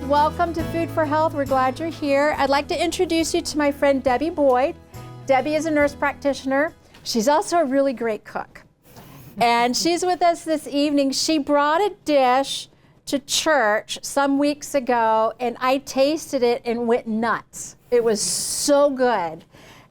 welcome to Food for Health. We're glad you're here. I'd like to introduce you to my friend Debbie Boyd. Debbie is a nurse practitioner. She's also a really great cook. And she's with us this evening. She brought a dish to church some weeks ago, and I tasted it and went nuts. It was so good.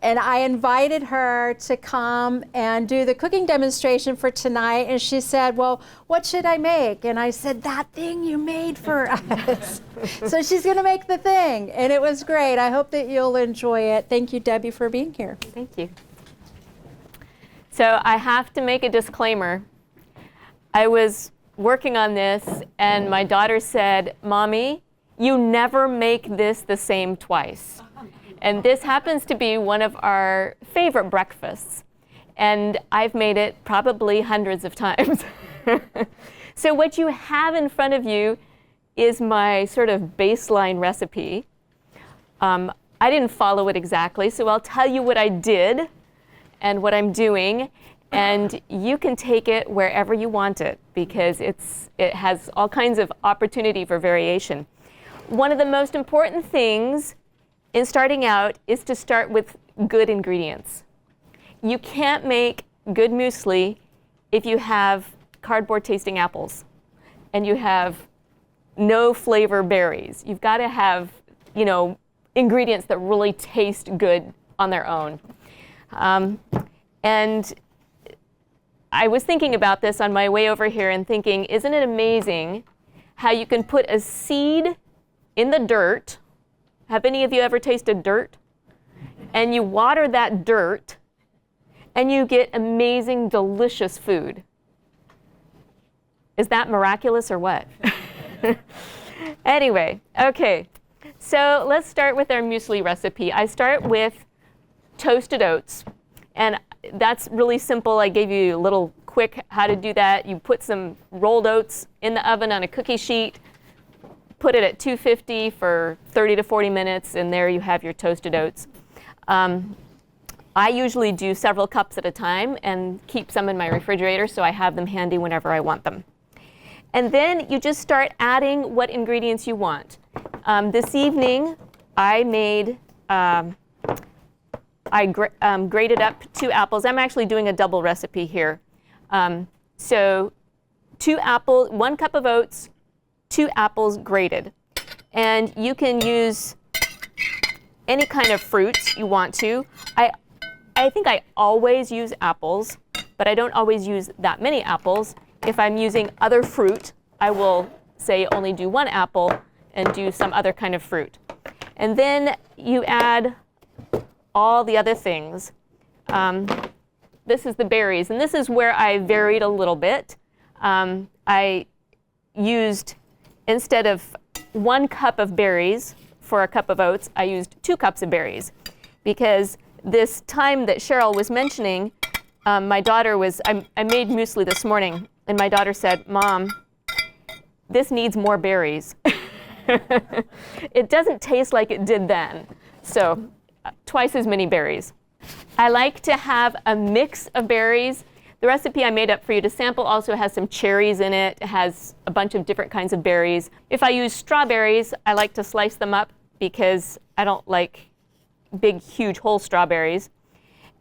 And I invited her to come and do the cooking demonstration for tonight. And she said, well, what should I make? And I said, that thing you made for us. So she's going to make the thing. And it was great. I hope that you'll enjoy it. Thank you, Debbie, for being here. Thank you. So I have to make a disclaimer. I was working on this, and my daughter said, Mommy, you never make this the same twice. And this happens to be one of our favorite breakfasts. And I've made it probably hundreds of times. So what you have in front of you is my sort of baseline recipe. I didn't follow it exactly, so I'll tell you what I did and what I'm doing. And you can take it wherever you want it, because it has all kinds of opportunity for variation. One of the most important things in starting out is to start with good ingredients. You can't make good muesli if you have cardboard tasting apples and you have no flavor berries. You've got to have, ingredients that really taste good on their own. And I was thinking about this on my way over here and thinking, isn't it amazing how you can put a seed in the dirt? Have any of you ever tasted dirt? And you water that dirt, and you get amazing, delicious food. Is that miraculous or what? Anyway, okay. So let's start with our muesli recipe. I start with toasted oats. And that's really simple. I gave you a little quick how to do that. You put some rolled oats in the oven on a cookie sheet. Put it at 250 for 30 to 40 minutes, and there you have your toasted oats. I usually do several cups at a time and keep some in my refrigerator so I have them handy whenever I want them. And then you just start adding what ingredients you want. This evening I made, grated up 2 apples. I'm actually doing a double recipe here. So 1 cup of oats, 2 apples grated. And you can use any kind of fruits you want to. I think I always use apples, but I don't always use that many apples. If I'm using other fruit, I will say only do 1 apple and do some other kind of fruit. And then you add all the other things. This is the berries, and this is where I varied a little bit. I used, instead of 1 cup of berries for a cup of oats, I used 2 cups of berries. Because this time that Cheryl was mentioning, I made muesli this morning, and my daughter said, Mom, this needs more berries. It doesn't taste like it did then. So twice as many berries. I like to have a mix of berries. The recipe I made up for you to sample also has some cherries in it. It has a bunch of different kinds of berries. If I use strawberries, I like to slice them up because I don't like big, huge, whole strawberries.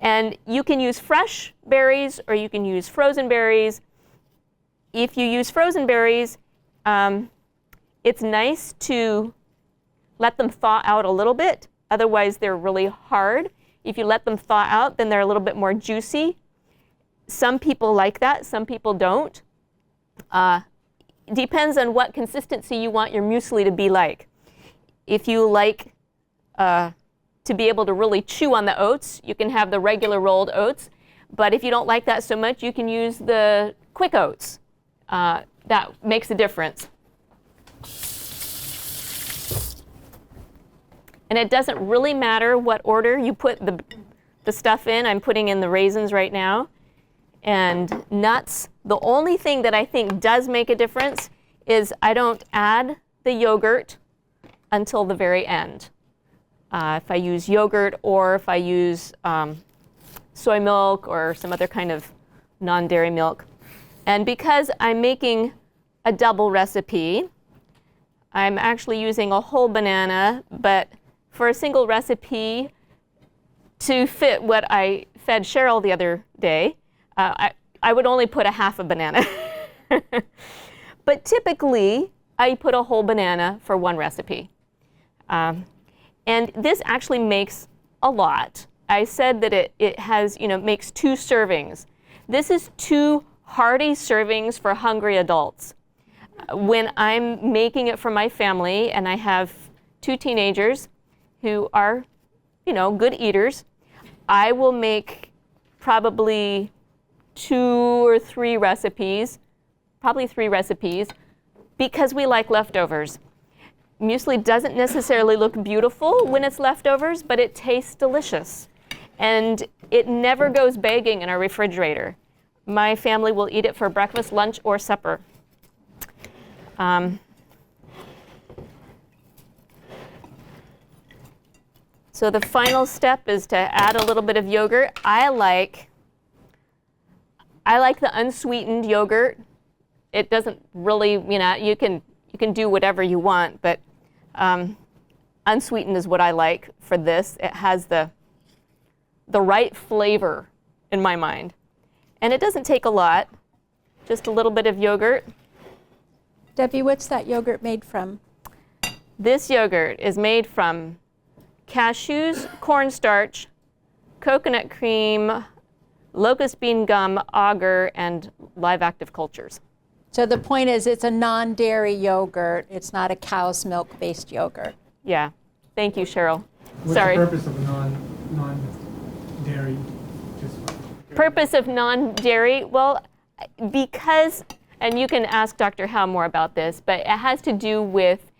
And you can use fresh berries or you can use frozen berries. If you use frozen berries, it's nice to let them thaw out a little bit. Otherwise, they're really hard. If you let them thaw out, then they're a little bit more juicy. Some people like that, some people don't. Depends on what consistency you want your muesli to be like. If you like to be able to really chew on the oats, you can have the regular rolled oats. But if you don't like that so much, you can use the quick oats. That makes a difference. And it doesn't really matter what order you put the stuff in. I'm putting in the raisins right now. And nuts. The only thing that I think does make a difference is I don't add the yogurt until the very end. If I use yogurt or if I use soy milk or some other kind of non-dairy milk. And because I'm making a double recipe, I'm actually using a whole banana, but for a single recipe to fit what I fed Cheryl the other day, I would only put a half a banana. But typically, I put a whole banana for one recipe. And this actually makes a lot. I said that it has, makes 2 servings. This is 2 hearty servings for hungry adults. When I'm making it for my family, and I have 2 teenagers who are, good eaters, I will make probably 2 or 3 recipes, probably 3 recipes, because we like leftovers. Muesli doesn't necessarily look beautiful when it's leftovers, but it tastes delicious. And it never goes begging in our refrigerator. My family will eat it for breakfast, lunch, or supper. So the final step is to add a little bit of yogurt. I like the unsweetened yogurt. It doesn't really, you can do whatever you want, but unsweetened is what I like for this. It has the right flavor in my mind. And it doesn't take a lot, just a little bit of yogurt. Debbie, what's that yogurt made from? This yogurt is made from cashews, cornstarch, coconut cream, locust bean gum, agar, and live active cultures. So the point is it's a non-dairy yogurt. It's not a cow's milk-based yogurt. Yeah. Thank you, Cheryl. What's Sorry. the purpose of a non-dairy? Purpose of non-dairy? Well, because, and you can ask Dr. Howe more about this, but it has to do with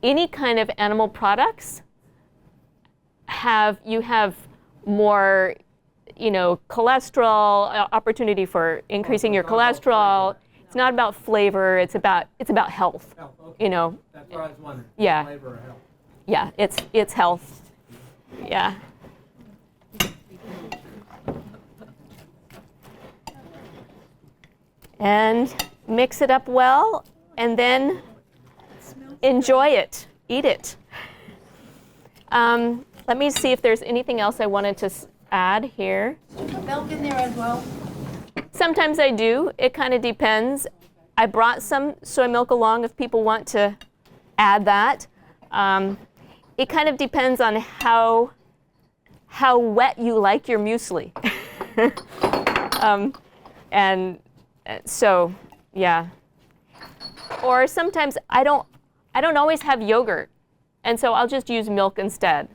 any kind of animal products you have more, cholesterol, opportunity for increasing your cholesterol. It's not about flavor, it's about health. Health, okay. That's what I was wondering. Yeah. Flavor or health. Yeah, it's health. Yeah. And mix it up well, and then enjoy it. Eat it. Let me see if there's anything else I wanted to add here. Do you put milk in there as well? Sometimes I do. It kind of depends. I brought some soy milk along if people want to add that. It kind of depends on how wet you like your muesli. And so, yeah. Or sometimes I don't always have yogurt, and so I'll just use milk instead.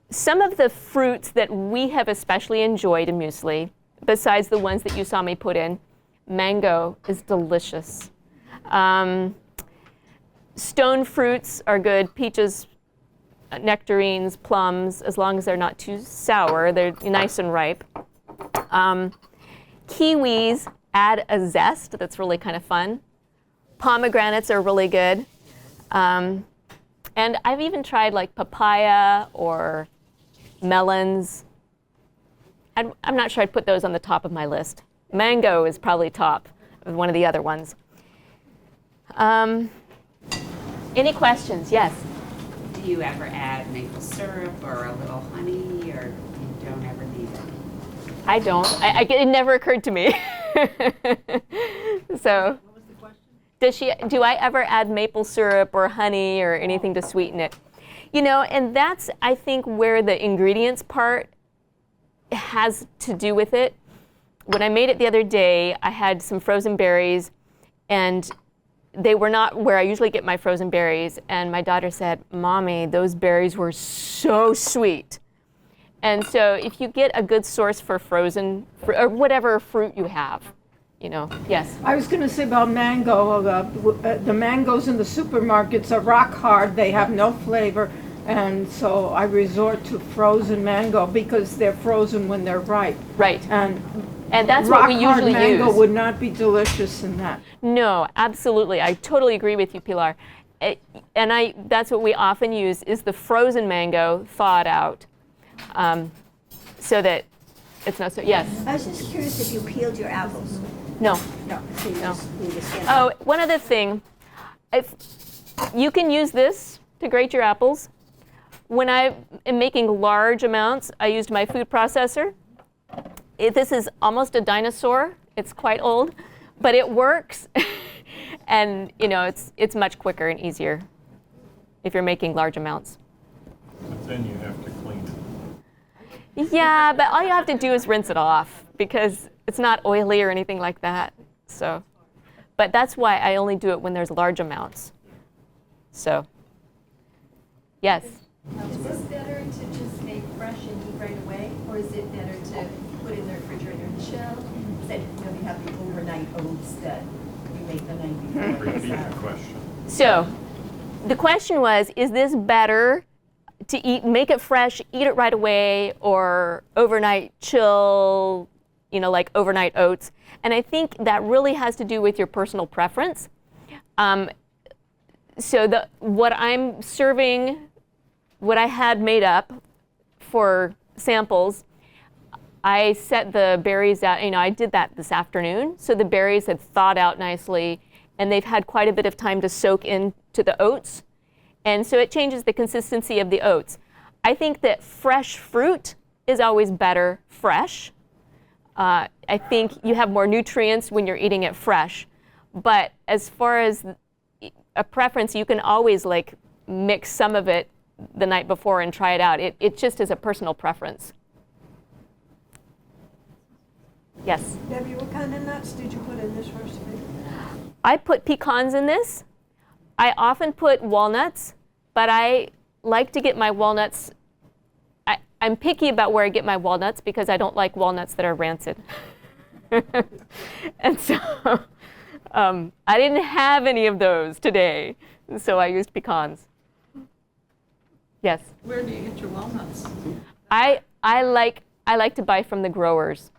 Some of the fruits that we have especially enjoyed in muesli, besides the ones that you saw me put in, mango is delicious. Stone fruits are good, peaches, nectarines, plums, as long as they're not too sour, they're nice and ripe. Kiwis add a zest that's really kind of fun. Pomegranates are really good. And I've even tried like papaya or melons. I'm not sure I'd put those on the top of my list. Mango is probably top of one of the other ones. Any questions? Yes? Do you ever add maple syrup or a little honey, or you don't ever need it? I don't. It never occurred to me. So, What was the question? do I ever add maple syrup or honey or anything to sweeten it? And that's, I think, where the ingredients part has to do with it. When I made it the other day, I had some frozen berries, and they were not where I usually get my frozen berries. And my daughter said, "Mommy, those berries were so sweet." And so if you get a good source for frozen, or whatever fruit you have, yes. I was going to say about mango, the mangoes in the supermarkets are rock hard, they have no flavor, and so I resort to frozen mango because they're frozen when they're ripe. Right. And that's rock what we usually hard mango use. would not be delicious in that. No, absolutely. I totally agree with you, Pilar. That's what we often use is the frozen mango thawed out, so that it's not so. Yes. I was just curious if you peeled your apples. No. No, so you just need to skin it. Oh, one other thing. If you can use this to grate your apples. When I am making large amounts, I used my food processor. This is almost a dinosaur. It's quite old, but it works. And you know, it's much quicker and easier if you're making large amounts. But then you have to clean it. Yeah, but all you have to do is rinse it off because it's not oily or anything like that. So, but that's why I only do it when there's large amounts. So, yes. Is this better to just make fresh and eat right away, or is it better to put in the refrigerator and chill? Instead, you know, we have the overnight oats that you make the night before. Repeat the question. So, the question was, is this better to eat, make it fresh, eat it right away, or overnight chill, you know, like overnight oats? And I think that really has to do with your personal preference. So what I'm serving, what I had made up for samples, I set the berries out, you know, I did that this afternoon. So the berries had thawed out nicely, and they've had quite a bit of time to soak into the oats. And so it changes the consistency of the oats. I think that fresh fruit is always better fresh. I think you have more nutrients when you're eating it fresh. But as far as a preference, you can always like mix some of it the night before and try it out. It just is a personal preference. Yes? Debbie, what kind of nuts did you put in this recipe? I put pecans in this. I often put walnuts, but I like to get my walnuts. I'm picky about where I get my walnuts because I don't like walnuts that are rancid. And so I didn't have any of those today, so I used pecans. Yes? Where do you get your walnuts? I like to buy from the growers.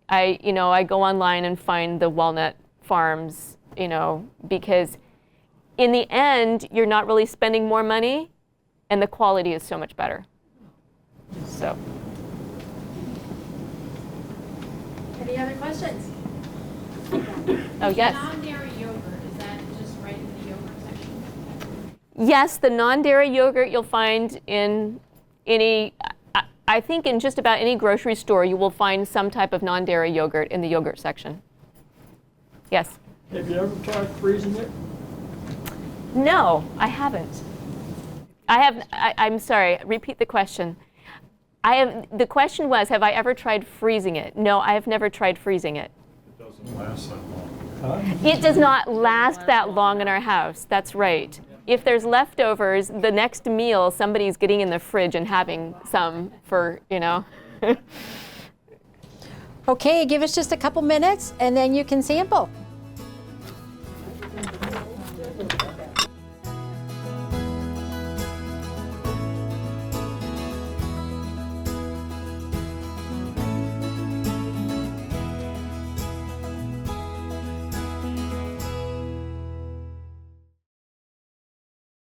I go online and find the walnut farms, because in the end, you're not really spending more money, and the quality is so much better. So. Any other questions? Oh, yes. Non-dairy yogurt, is that just right in the yogurt section? Yes, the non-dairy yogurt you'll find in I think in just about any grocery store you will find some type of non-dairy yogurt in the yogurt section. Yes? Have you ever tried freezing it? No, I haven't. I'm sorry, repeat the question. The question was, have I ever tried freezing it? No, I have never tried freezing it. It doesn't last that long. Huh? It does not last that long in our house. That's right. If there's leftovers, the next meal somebody's getting in the fridge and having some for, Okay, give us just a couple minutes and then you can sample.